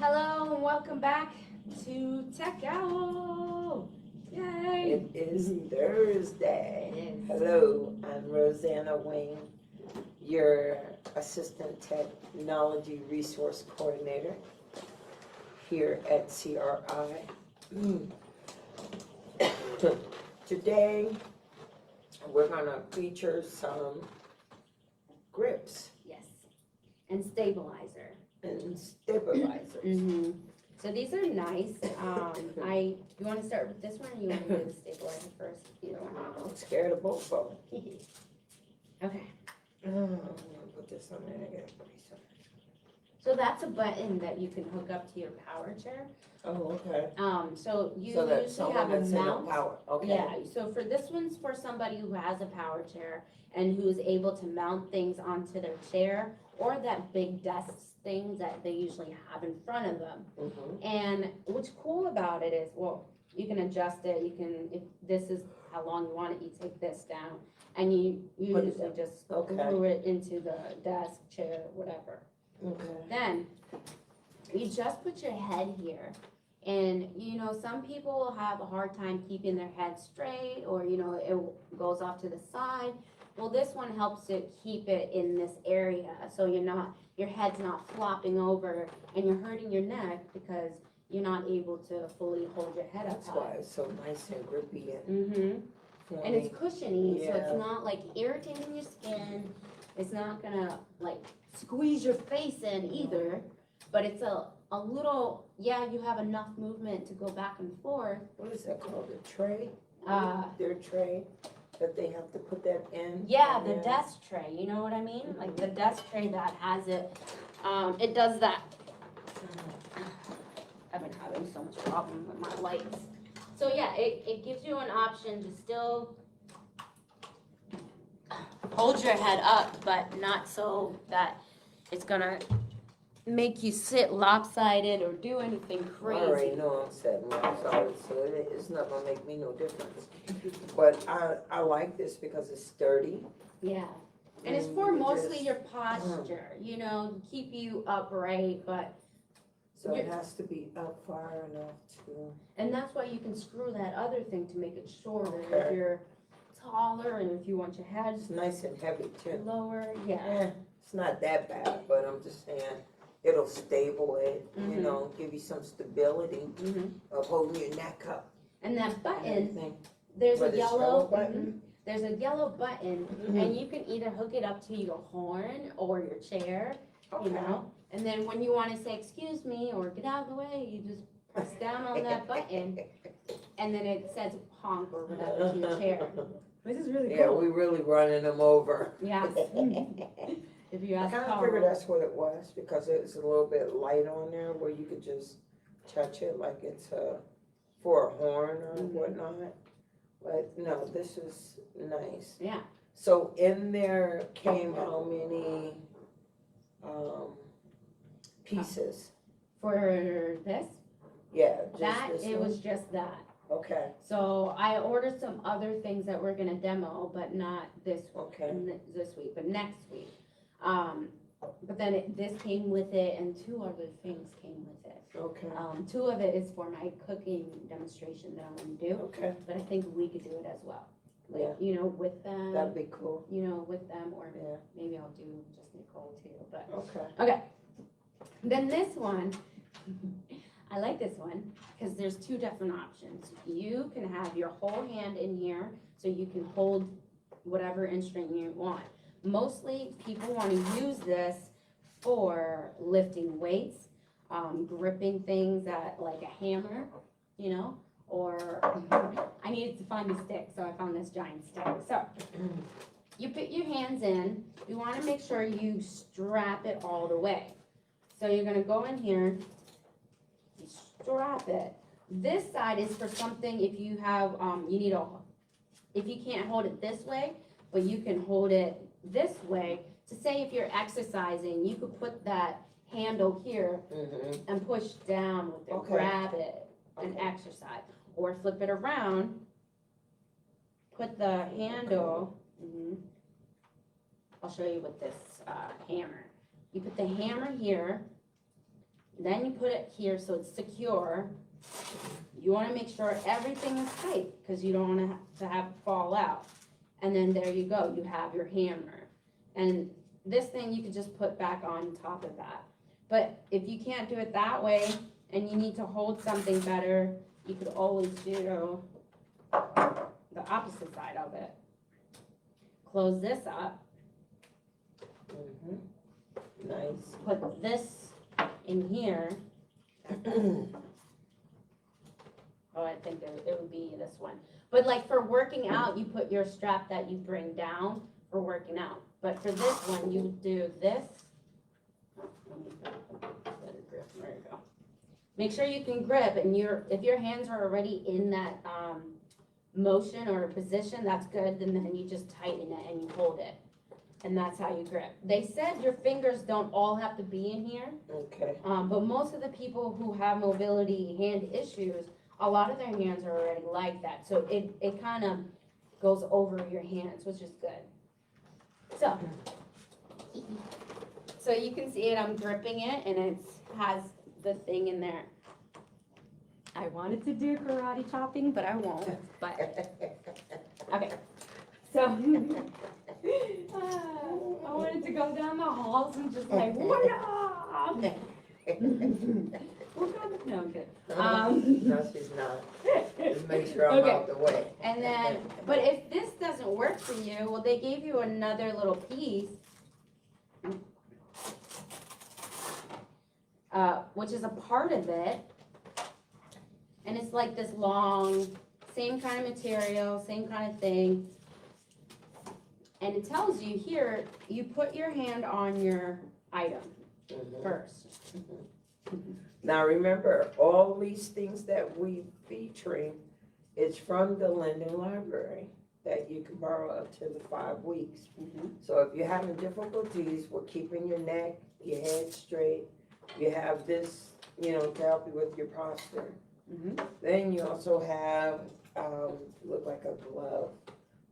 Hello and welcome back to Tech Owl. Yay! It is Thursday. It is. Hello, I'm Rosanna Wayne, your Assistant Technology Resource Coordinator here at CRI. Today, we're gonna feature some grips Yes. And stabilizer. and stabilizers. So these are nice. You want to start with this one or you want to do the stabilizer first? Either one. I'm scared of both of them. Okay. I'm gonna put this on there, I gotta put this on there. So that's a button that you can hook up to your power chair. Oh, okay. So you So that's usually someone have a that's in the mount. power, okay. Yeah, so for this one's for somebody who has a power chair and who is able to mount things onto their chair or that big desk thing that they usually have in front of them. Mhm. And what's cool about it is, well, you can adjust it, you can, if this is how long you want it, you take this down and you Put it usually down. just Okay. glue it into the desk, chair, whatever. Okay. Then, you just put your head here. And, some people have a hard time keeping their head straight or, it goes off to the side. Well, this one helps to keep it in this area so your head's not flopping over and you're hurting your neck because you're not able to fully hold your head up That's why high. it's so nice and grippy and. And it's cushiony, so Yeah. it's not like irritating your skin. It's not gonna like squeeze your face in either, but it's a little, you have enough movement to go back and forth. What is that called, a tray? Uh, Their tray, that they have to put that in? Yeah, and the then- desk tray, you know what I mean? Like the desk tray that has it, it does that. I've been having so much problem with my lights. So yeah, it gives you an option to still hold your head up, but not so that it's gonna make you sit lopsided or do anything I already crazy. know I'm setting my solid, so it's not gonna make me no difference. But I like this because it's sturdy. Yeah, and it's for you mostly just- your posture, keep you upright, but So it has to be up far enough to, and that's why you can screw that other thing to make it shorter if Okay. you're taller and if you want your head it's nice and heavy too. lower. Yeah. It's not that bad, but I'm just saying, it'll stable it, Mhm. give you some stability of holding your neck up. And that and button, everything. there's What, a the show yellow button? There's a yellow button, and you can either hook it up to your horn or your chair, And then when you want to say excuse me or get out of the way, you just press down on that button, and then it says honk or whatever to your chair. This is really Yeah, cool. we really running them over. Yeah. If you I ask kinda Carl. figured that's what it was, because it's a little bit light on there where you could just touch it like it's for a horn or whatnot. But no, this is nice. Yeah. So in there came how many, pieces? For this, Yeah, just that, this it one? was just that. Okay, So I ordered some other things that we're gonna demo, but not this, okay, this week, but next week. But then this came with it and two other things came with it. okay, Two of it is for my cooking demonstration that I'm gonna do, okay, but I think we could do it as well. Yeah. Like, with them, that'd be cool, with them, or yeah, maybe I'll do just Nicole too, but. okay. Then this one, I like this one, because there's two different options. You can have your whole hand in here, so you can hold whatever instrument you want. Mostly, people want to use this for lifting weights, gripping things like a hammer, or I needed to find a stick, so I found this giant stick. So, you put your hands in, you want to make sure you strap it all the way. So you're gonna go in here, you strap it. This side is for something if you have, if you can't hold it this way, but you can hold it this way. To say if you're exercising, you could put that handle here and push down with it, Okay. grab it and Okay. exercise. Or flip it around, put the handle, I'll show you with this hammer. You put the hammer here, Then you put it here so it's secure. You wanna make sure everything is tight, cause you don't wanna to have it fall out. And then there you go, you have your hammer. And this thing you could just put back on top of that. But if you can't do it that way, and you need to hold something better, you could always do the opposite side of it. Close this up, Nice. put this in here. Oh, I think it would be this one. But like for working out, you put your strap that you bring down for working out. But for this one, you do this. Oh, let me better grip. There you go. Make sure you can grip, and if your hands are already in that motion or position, that's good. Then you just tighten it and you hold it, and that's how you grip. They said your fingers don't all have to be in here, Okay. but most of the people who have mobility hand issues, a lot of their hands are already like that. So it kind of goes over your hands, which is good. So you can see it, I'm gripping it, and it has the thing in there. I wanted to do karate chopping, but I won't, but, okay. So, I wanted to go down the halls and just like, whoa! No, I'm good. No, she's not. Just make sure I'm Okay. out the way. And then, but if this doesn't work for you, well, they gave you another little piece, which is a part of it. And it's like this long, same kind of material, same kind of thing. And it tells you here, you put your hand on your item first. Now, remember, all these things that we featuring is from the Linden Library that you can borrow up to the 5 weeks. So if you're having difficulties with keeping your neck, your head straight, you have this, to help you with your posture. Then you also have, look like a glove,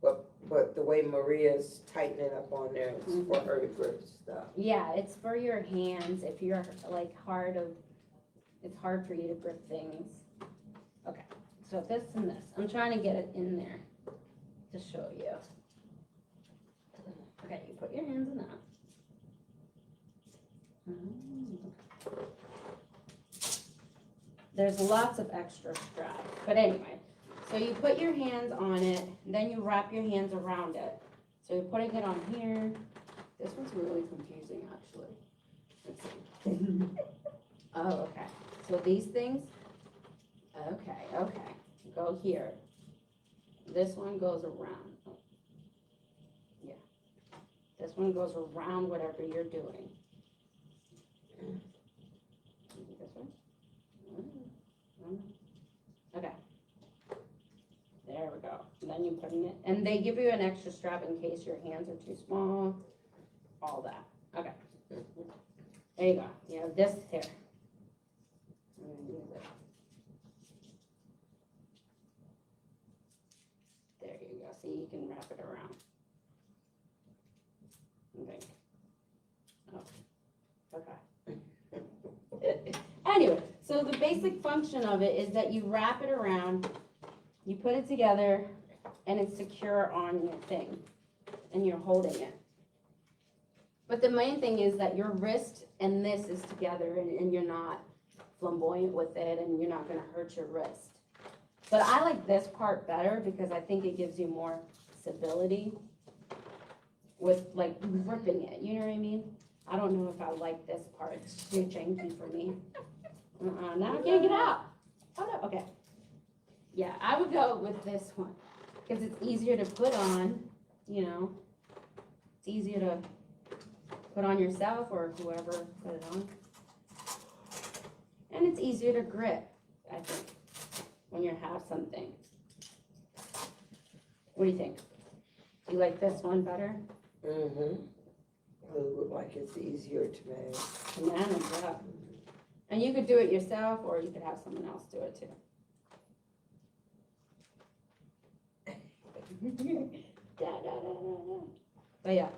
but the way Maria's tightening up on there is for her grip stuff. Yeah, it's for your hands if you're like it's hard for you to grip things. Okay, so this and this, I'm trying to get it in there to show you. Okay, you put your hands in that. There's lots of extra straps, but anyway, so you put your hands on it, then you wrap your hands around it. So you're putting it on here. This one's really confusing, actually. Let's see. Oh, okay. So these things, okay, go here. This one goes around. Yeah. This one goes around whatever you're doing. This one? Okay. There we go. And then you're putting it, and they give you an extra strap in case your hands are too small, all that. Okay. There you go. You have this here. I'm gonna use it. There you go. See, you can wrap it around. Okay. Oh. Okay. Anyway, so the basic function of it is that you wrap it around, you put it together, and it's secure on your thing, and you're holding it. But the main thing is that your wrist and this is together, and you're not flamboyant with it, and you're not gonna hurt your wrist. But I like this part better because I think it gives you more stability with like gripping it, you know what I mean? I don't know if I like this part, it's too janky for me. Now I can't get out. Oh no, okay. Yeah, I would go with this one, because it's easier to put on, It's easier to put on yourself or whoever put it on. And it's easier to grip, I think, when you have something. What do you think? Do you like this one better? It look like it's easier to manage. To manage up. And you could do it yourself, or you could have someone else do it too. But yeah,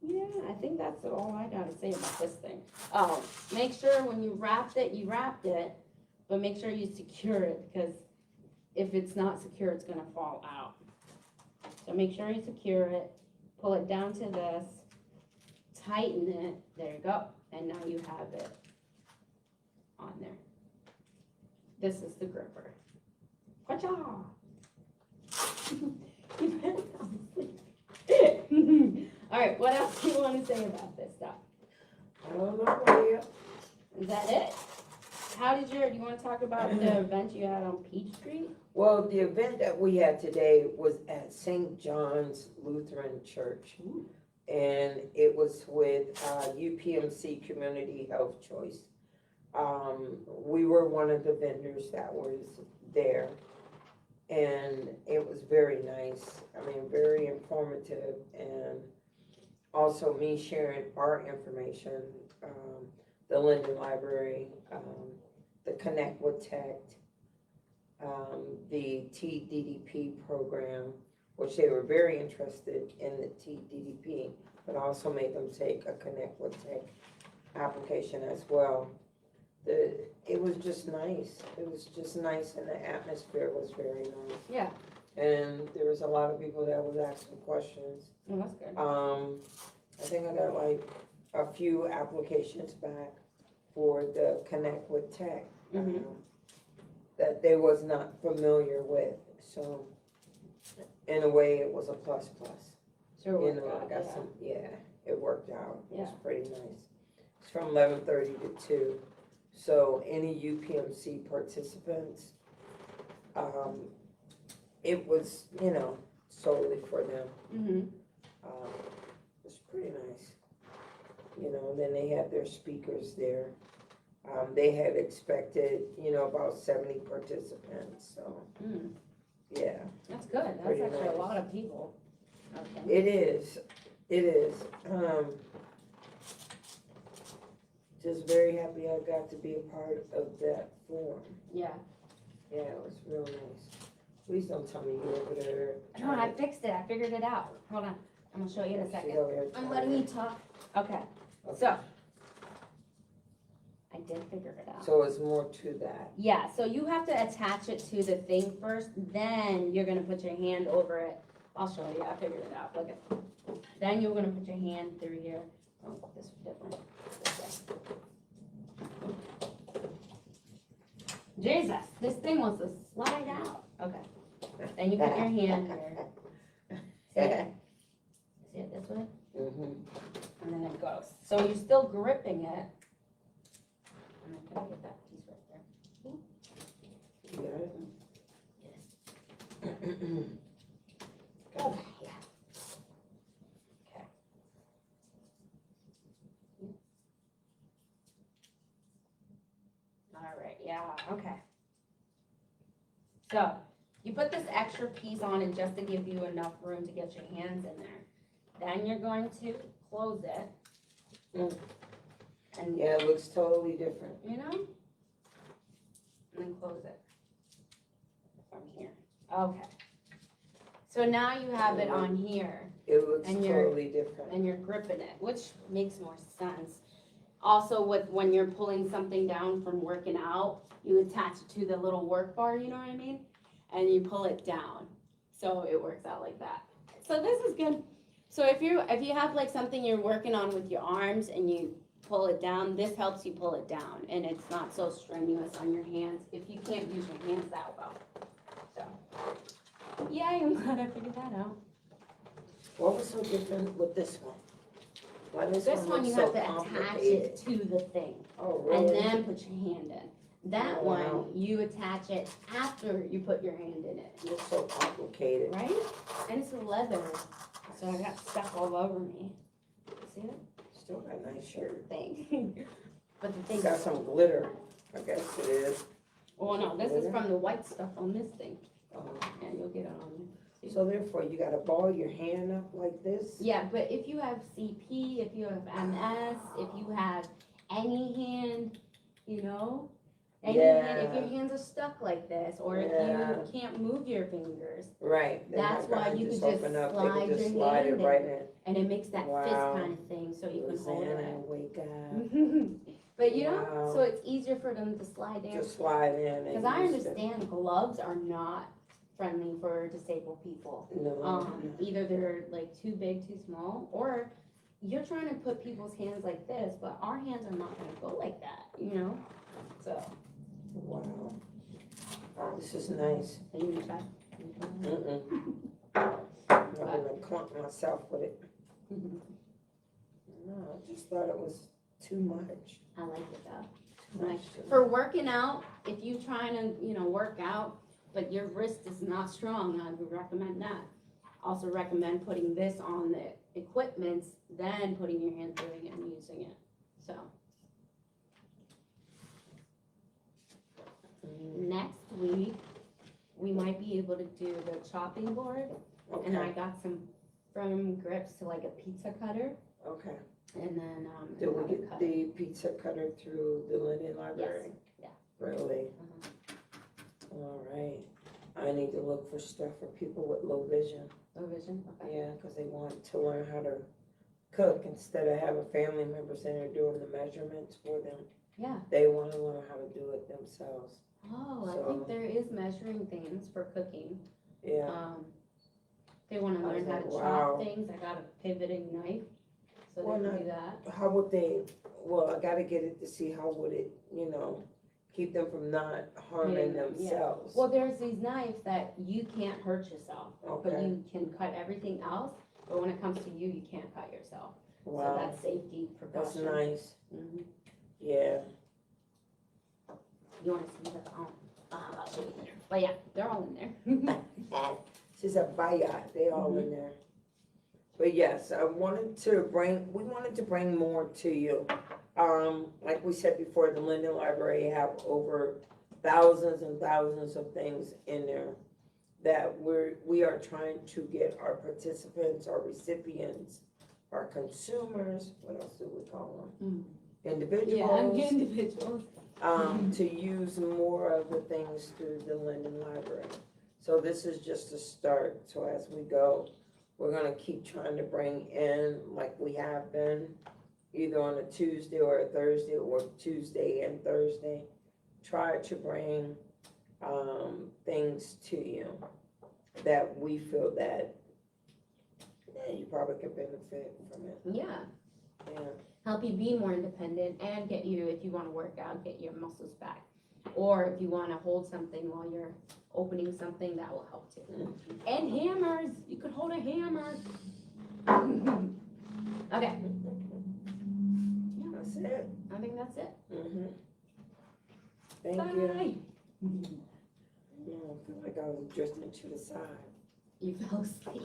Yeah, I think that's all I gotta say about this thing. Oh, make sure when you wrapped it, but make sure you secure it, because if it's not secure, it's gonna fall out. So make sure you secure it, pull it down to this, tighten it, there you go, and now you have it on there. This is the gripper. Wacha! All right, what else do you want to say about this stuff? I don't know, Maria. Is that it? Do you want to talk about the event you had on Peach Street? Well, the event that we had today was at St. John's Lutheran Church. And it was with UPMC Community Health Choice. We were one of the vendors that was there. And it was very nice, I mean, very informative, and also me sharing our information, the Linden Library, the Connect with Tech, the TDDP program, which they were very interested in the TDDP, but also made them take a Connect with Tech application as well. It was just nice. It was just nice, and the atmosphere was very nice. Yeah. And there was a lot of people that was asking questions. Oh, that's good. I think I got like a few applications back for the Connect with Tech, that they was not familiar with. So in a way, it was a plus. Sure You worked know, I out, got yeah. some, it worked out. It was Yeah. pretty nice. It's from 11:30 to 2. So any UPMC participants, it was, solely for them. It was pretty nice. Then they had their speakers there. They had expected, about 70 participants, so, yeah. That's good. That's Pretty actually nice. a lot of people. Okay. It is. Just very happy I got to be a part of that forum. Yeah. Yeah, it was real nice. Please don't tell me you're over there. No, I fixed it. I figured it out. Hold on. I'm gonna show you in a She's second. over there I'm trying letting to- you talk. Okay. So I did figure it out. So it's more to that. Yeah, so you have to attach it to the thing first, then you're gonna put your hand over it. I'll show you, I figured it out, look at. Then you're gonna put your hand through here. Oh, this is different. This way. Jesus, this thing wants to slide out. Okay, then you put your hand here. See it? See it this way? Mhm. And then it goes. So you're still gripping it. And then can I get that piece right there? You got it? Oh, yeah. Okay. All right, yeah, okay. So, you put this extra piece on it just to give you enough room to get your hands in there. Then you're going to close it. And, Yeah, it looks totally different. you know? And then close it. From here. Okay. So now you have it on here. It looks And you're- totally different. And you're gripping it, which makes more sense. Also, when you're pulling something down from working out, you attach it to the little work bar, you know what I mean? And you pull it down, so it works out like that. So this is good. So if you have like something you're working on with your arms and you pull it down, this helps you pull it down, and it's not so strenuous on your hands if you can't use your hands that well. So, yeah, I'm glad I figured that out. What was so different with this one? Why does This one look you so have to attach it complicated? to the thing Oh, and really? then put your hand in. That Oh, wow. one, you attach it after you put your hand in it, It looks so complicated. right? And it's leather, so I got stuff all over me. See that Still got a nice shirt. thing? But the It's thing, got some glitter, I guess it is. oh no, this is from the white stuff on this thing. Um, And you'll get it on there. So therefore, you gotta ball your hand up like this? Yeah, but if you have CP, if you have MS, if you have any hand, And Yeah. even if your hands are stuck like this, or if Yeah. you can't move your fingers, Right. then That's my why God you could just open up, they slide could just your slide hand it right in. in. and it makes that fist Wow. kind of thing, so you can hold Rosanna, it. wake up. But Wow. so it's easier for them to slide in. Just slide in. and Because I use it. understand gloves are not friendly for disabled people. No. Either they're like too big, too small, or you're trying to put people's hands like this, but our hands are not gonna go like that, So, Wow. This is nice. are you gonna try? Mm-mm. I'm gonna clump myself with it. No, I just thought it was too much. I like it though. Too Like, much. for working out, if you trying to, work out, but your wrist is not strong, I would recommend that. Also recommend putting this on the equipment, then putting your hand through it and using it, so. Next week, we might be able to do the chopping board, and I Okay, got some firm grips to like a pizza cutter, okay. and then, Did we another get cutter. the pizza cutter through the Linden Library? yeah. Really? Uh-huh. All right. I need to look for stuff for people with low vision. Low vision, okay. Yeah, because they want to learn how to cook instead of having family members in there doing the measurements for them. Yeah. They want to learn how to do it themselves. Oh, I So- think there is measuring things for cooking. Yeah. They wanna I was learn how to like, wow. chop things, I got a pivoting knife, so Why they can not? do that. How would they, well, I gotta get it to see how would it, keep them from not harming Yeah, yeah. themselves. Well, there's these knives that you can't hurt yourself, but Okay. you can cut everything else, but when it comes to you, you can't cut yourself. So Wow, that's safety that's precaution. nice. Mhm. Yeah. You wanna see the, I'll show you later, but yeah, they're all in there. She's a baya, they all in there. But yes, we wanted to bring more to you. Like we said before, the Linden Library have over thousands and thousands of things in there that we are trying to get our participants, our recipients, our consumers, what else do we call them? Individuals. Yeah, individuals. To use more of the things through the Linden Library. So this is just a start, so as we go, we're gonna keep trying to bring in, like we have been, either on a Tuesday or a Thursday, or Tuesday and Thursday, try to bring, things to you that we feel that you probably could benefit from it, Yeah, yeah. help you be more independent and get you, if you wanna work out, get your muscles back. Or if you wanna hold something while you're opening something, that will help too. And hammers, you could hold a hammer. Okay, That's it. I think that's it. Thank you. Bye. Yeah, I feel like I was drifting to the side. You fell asleep.